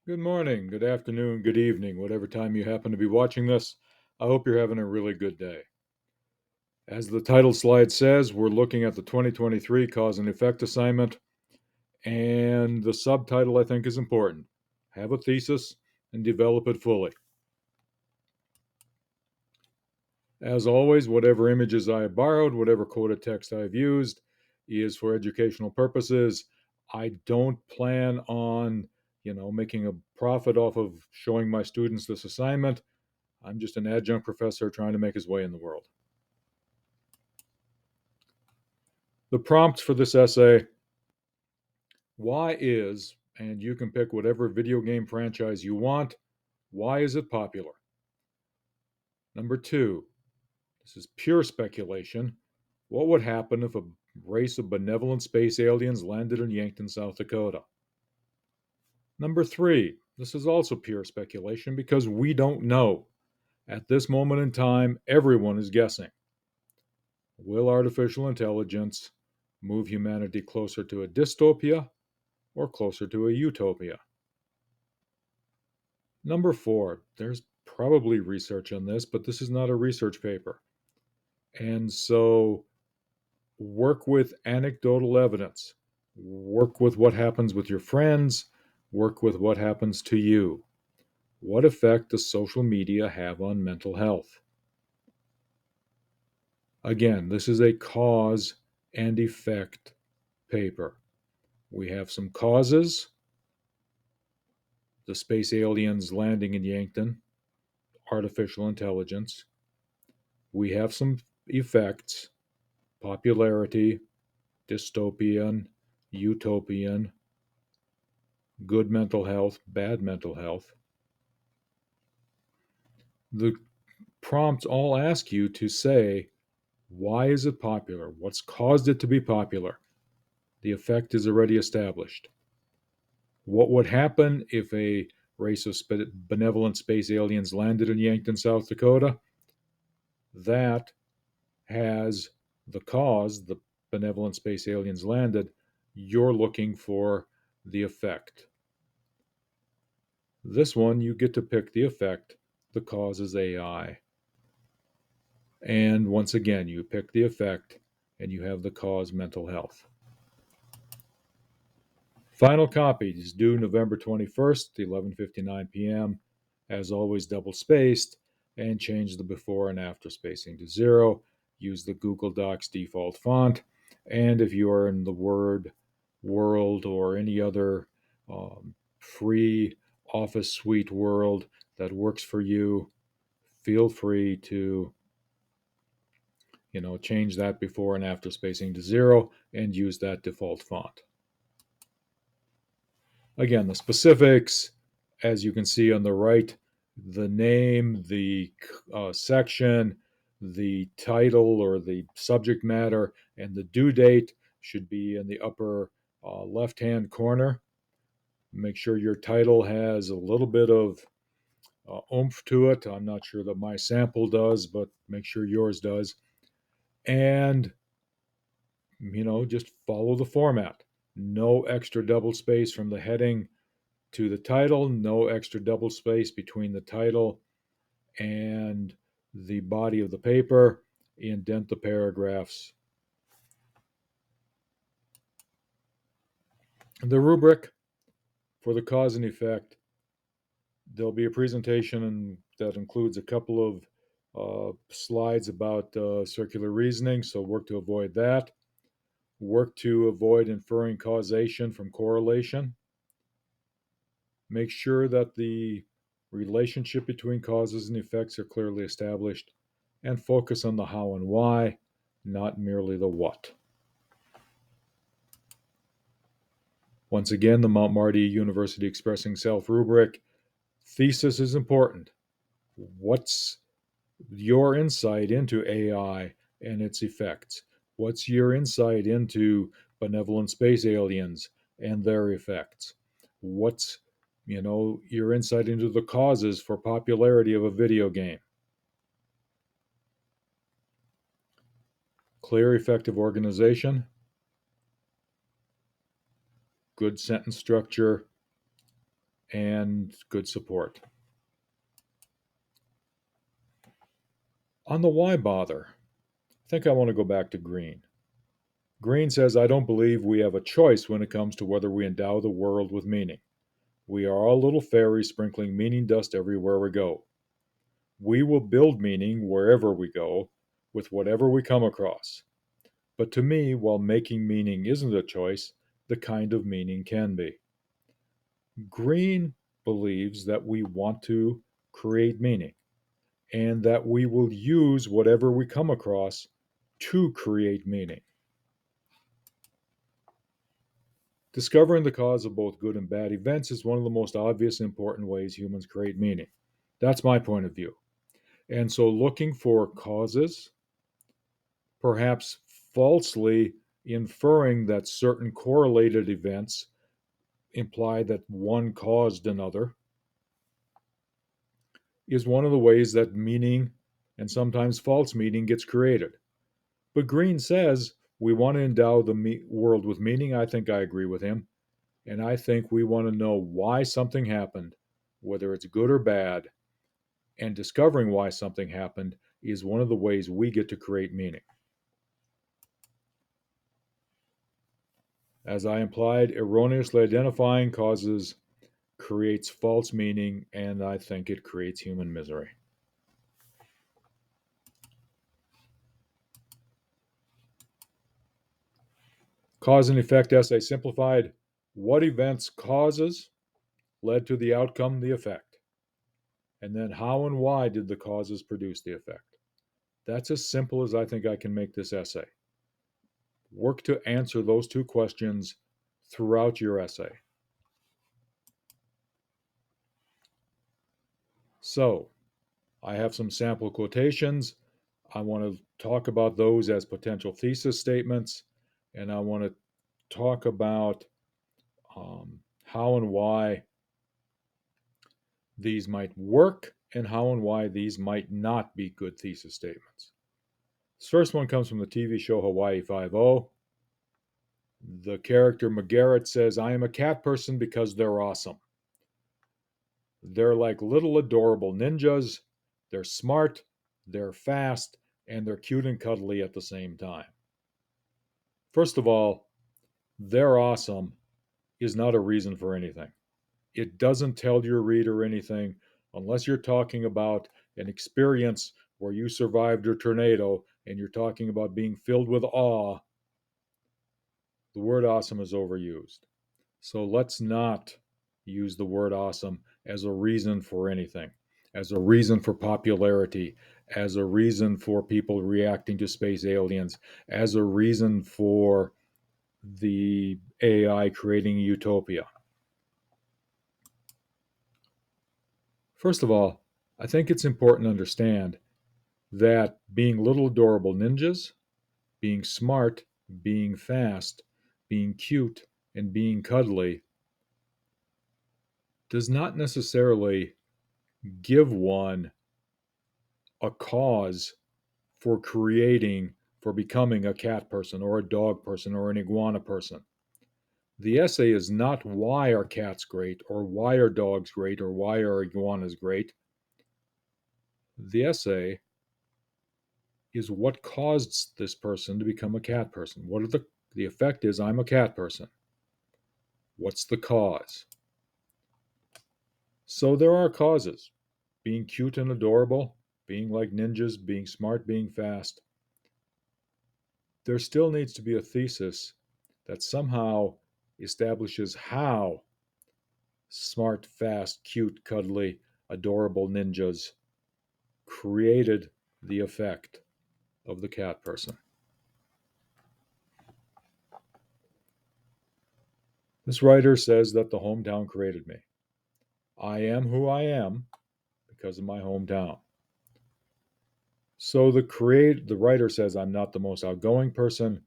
Good morning, good afternoon, good evening, whatever time you happen to be watching this. I hope you're having a really good day. As the title slide says, we're looking at the 2023 cause and effect assignment, and the subtitle I think is important. Have a thesis and develop it fully. As always, whatever images I have borrowed, whatever quoted text I've used is for educational purposes. I don't plan on, making a profit off of showing my students this assignment. I'm just an adjunct professor trying to make his way in the world. The prompt for this essay: why is, and you can pick whatever video game franchise you want, why is it popular? Number two, this is pure speculation. What would happen if a race of benevolent space aliens landed in Yankton, South Dakota? Number three, this is also pure speculation because we don't know. At this moment in time, everyone is guessing. Will artificial intelligence move humanity closer to a dystopia or closer to a utopia? Number four, there's probably research on this, but this is not a research paper. And so work with anecdotal evidence, work with what happens with your friends, work with what happens to you. What effect does social media have on mental health? Again, this is a cause and effect paper. We have some causes: the space aliens landing in Yankton, artificial intelligence. We have some effects: popularity, dystopian, utopian, good mental health, bad mental health. The prompts all ask you to say, why is it popular? What's caused it to be popular? The effect is already established. What would happen if a race of benevolent space aliens landed in Yankton, South Dakota? That has the cause: the benevolent space aliens landed. You're looking for the effect. This one, you get to pick the effect. The cause is AI. And once again, you pick the effect and you have the cause: mental health. Final copy is due November 21st, 11:59 p.m. As always, double spaced, and change the before and after spacing to 0. Use the Google Docs default font. And if you are in the Word world or any other free Office Suite world that works for you, feel free to change that before and after spacing to 0 and use that default font. Again, the specifics, as you can see on the right: the name, the section, the title or the subject matter, and the due date should be in the upper left hand corner. Make sure your title has a little bit of oomph to it. I'm not sure that my sample does, but make sure yours does. And, just follow the format. No extra double space from the heading to the title, no extra double space between the title and the body of the paper. Indent the paragraphs. The rubric for the cause and effect: there'll be a presentation that includes a couple of slides about circular reasoning, so work to avoid that. Work to avoid inferring causation from correlation. Make sure that the relationship between causes and effects are clearly established, and focus on the how and why, not merely the what. Once again, the Mount Marty University Expressing Self rubric: thesis is important. What's your insight into AI and its effects? What's your insight into benevolent space aliens and their effects? What's your insight into the causes for popularity of a video game? Clear, effective organization, good sentence structure, and good support. On the why bother, I think I want to go back to Green. Green says, I don't believe we have a choice when it comes to whether we endow the world with meaning. We are all little fairies sprinkling meaning dust everywhere we go. We will build meaning wherever we go, with whatever we come across. But to me, while making meaning isn't a choice, the kind of meaning can be. Green believes that we want to create meaning and that we will use whatever we come across to create meaning. Discovering the cause of both good and bad events is one of the most obvious and important ways humans create meaning. That's my point of view. And so looking for causes, perhaps falsely inferring that certain correlated events imply that one caused another, is one of the ways that meaning and sometimes false meaning gets created. But Green says we want to endow the world with meaning. I think I agree with him. And I think we want to know why something happened, whether it's good or bad. And discovering why something happened is one of the ways we get to create meaning. As I implied, erroneously identifying causes creates false meaning, and I think it creates human misery. Cause and effect essay simplified. What events causes led to the outcome, the effect? And then how and why did the causes produce the effect? That's as simple as I think I can make this essay. Work to answer those two questions throughout your essay. So, I have some sample quotations. I want to talk about those as potential thesis statements, and I want to talk about how and why these might work and how and why these might not be good thesis statements. This first one comes from the TV show Hawaii Five-0. The character McGarrett says, I am a cat person because they're awesome. They're like little adorable ninjas. They're smart, they're fast, and they're cute and cuddly at the same time. First of all, they're awesome is not a reason for anything. It doesn't tell your reader anything unless you're talking about an experience where you survived a tornado and you're talking about being filled with awe. The word awesome is overused. So let's not use the word awesome as a reason for anything, as a reason for popularity, as a reason for people reacting to space aliens, as a reason for the AI creating a utopia. First of all, I think it's important to understand that being little adorable ninjas, being smart, being fast, being cute, and being cuddly does not necessarily give one a cause for becoming a cat person or a dog person or an iguana person. The essay is not why are cats great or why are dogs great or why are iguanas great. The essay is what caused this person to become a cat person. What are the effect is I'm a cat person. What's the cause? So there are causes. Being cute and adorable, being like ninjas, being smart, being fast. There still needs to be a thesis that somehow establishes how smart, fast, cute, cuddly, adorable ninjas created the effect of the cat person. This writer says that the hometown created me. I am who I am because of my hometown. So the writer says I'm not the most outgoing person,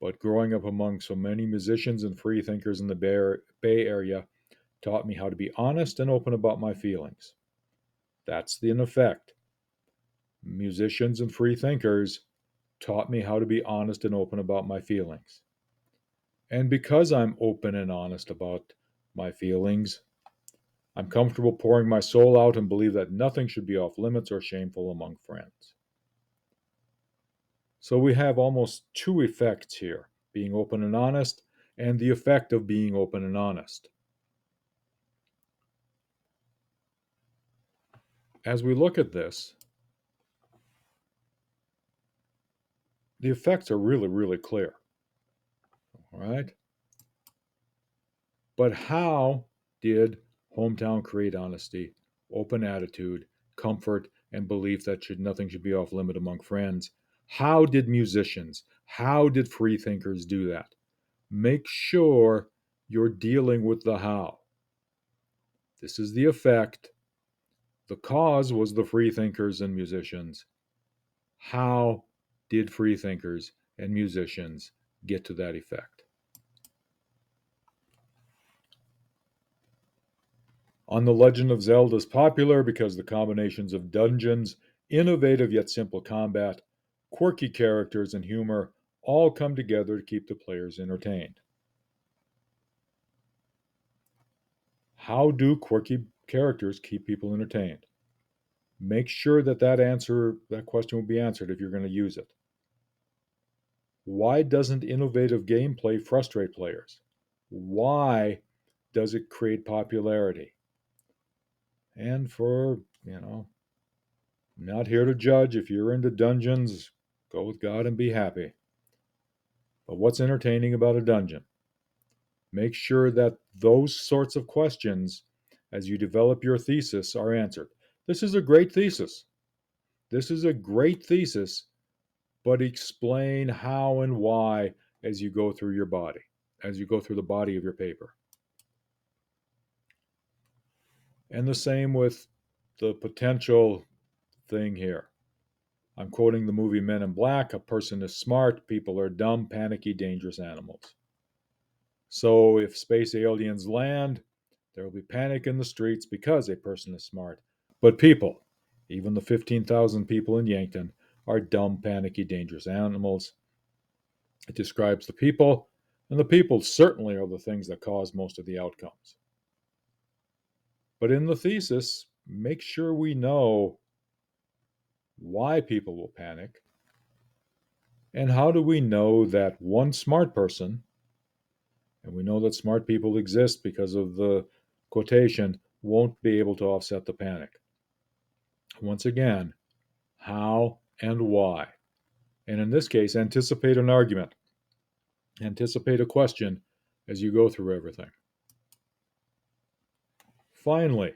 but growing up among so many musicians and free thinkers in the Bay Area taught me how to be honest and open about my feelings. That's the effect. Musicians and free thinkers taught me how to be honest and open about my feelings. And because I'm open and honest about my feelings, I'm comfortable pouring my soul out and believe that nothing should be off limits or shameful among friends. So we have almost two effects here, being open and honest, and the effect of being open and honest. As we look at this, the effects are really, really clear. All right? But how did Hometown create honesty, open attitude, comfort, and belief that nothing should be off limit among friends? How did musicians, how did free thinkers do that? Make sure you're dealing with the how. This is the effect. The cause was the free thinkers and musicians. How did free thinkers and musicians get to that effect? On The Legend of Zelda is popular because the combinations of dungeons, innovative yet simple combat, quirky characters, and humor all come together to keep the players entertained. How do quirky characters keep people entertained? Make sure that question will be answered if you're going to use it. Why doesn't innovative gameplay frustrate players? Why does it create popularity? And not here to judge. If you're into dungeons, go with God and be happy. But what's entertaining about a dungeon? Make sure that those sorts of questions, as you develop your thesis, are answered. This is a great thesis. This is a great thesis, but explain how and why as you go through your body, as you go through the body of your paper. And the same with the potential thing here. I'm quoting the movie Men in Black. A person is smart, people are dumb, panicky, dangerous animals. So if space aliens land, there will be panic in the streets because a person is smart. But people, even the 15,000 people in Yankton, are dumb, panicky, dangerous animals. It describes the people, and the people certainly are the things that cause most of the outcomes. But in the thesis, make sure we know why people will panic, and how do we know that one smart person, and we know that smart people exist because of the quotation, won't be able to offset the panic. Once again, how and why. And in this case, anticipate an argument, anticipate a question as you go through everything. Finally,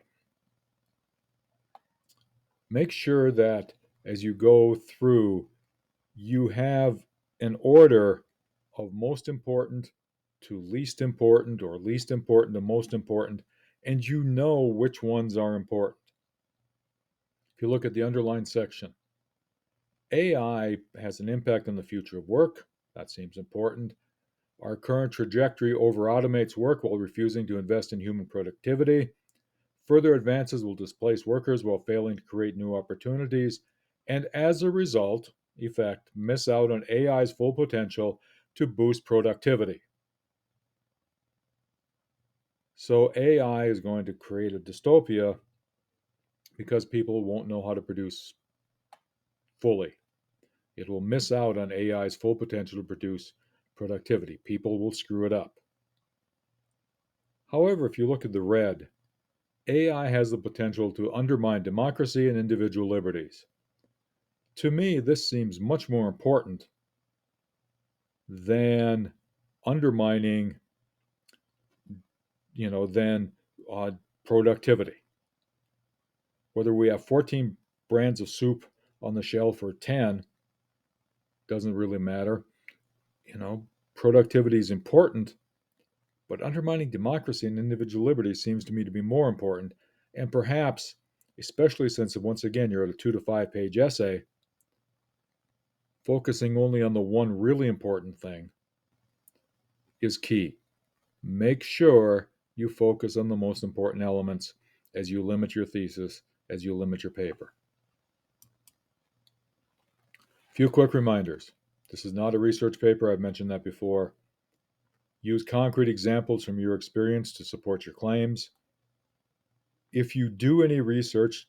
make sure that as you go through, you have an order of most important to least important, or least important to most important, and you know which ones are important. If you look at the underlined section, AI has an impact on the future of work. That seems important. Our current trajectory over automates work while refusing to invest in human productivity. Further advances will displace workers while failing to create new opportunities, and as a result, miss out on AI's full potential to boost productivity. So AI is going to create a dystopia because people won't know how to produce fully. It will miss out on AI's full potential to produce productivity. People will screw it up. However, if you look at the red, AI has the potential to undermine democracy and individual liberties. To me, this seems much more important than undermining, than productivity. Whether we have 14 brands of soup on the shelf or 10 doesn't really matter. Productivity is important, but undermining democracy and individual liberty seems to me to be more important. And perhaps, especially since, once again, you're at a 2 to 5 page essay, focusing only on the one really important thing is key. Make sure you focus on the most important elements as you limit your thesis, as you limit your paper. A few quick reminders. This is not a research paper, I've mentioned that before. Use concrete examples from your experience to support your claims. If you do any research,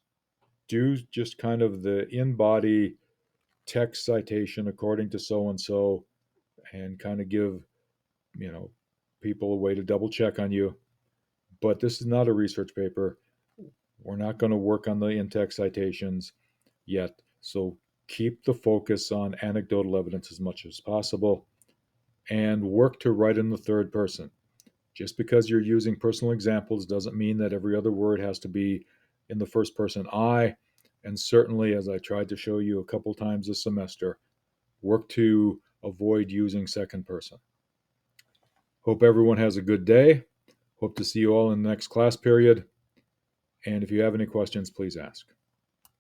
do just kind of the in-body text citation according to so and so, and kind of give, you know, people a way to double check on you. But this is not a research paper. We're not going to work on the in-text citations yet. So keep the focus on anecdotal evidence as much as possible and work to write in the third person. Just because you're using personal examples doesn't mean that every other word has to be in the first person I. And certainly, as I tried to show you a couple times this semester, work to avoid using second person. Hope everyone has a good day. Hope to see you all in the next class period. And if you have any questions, please ask.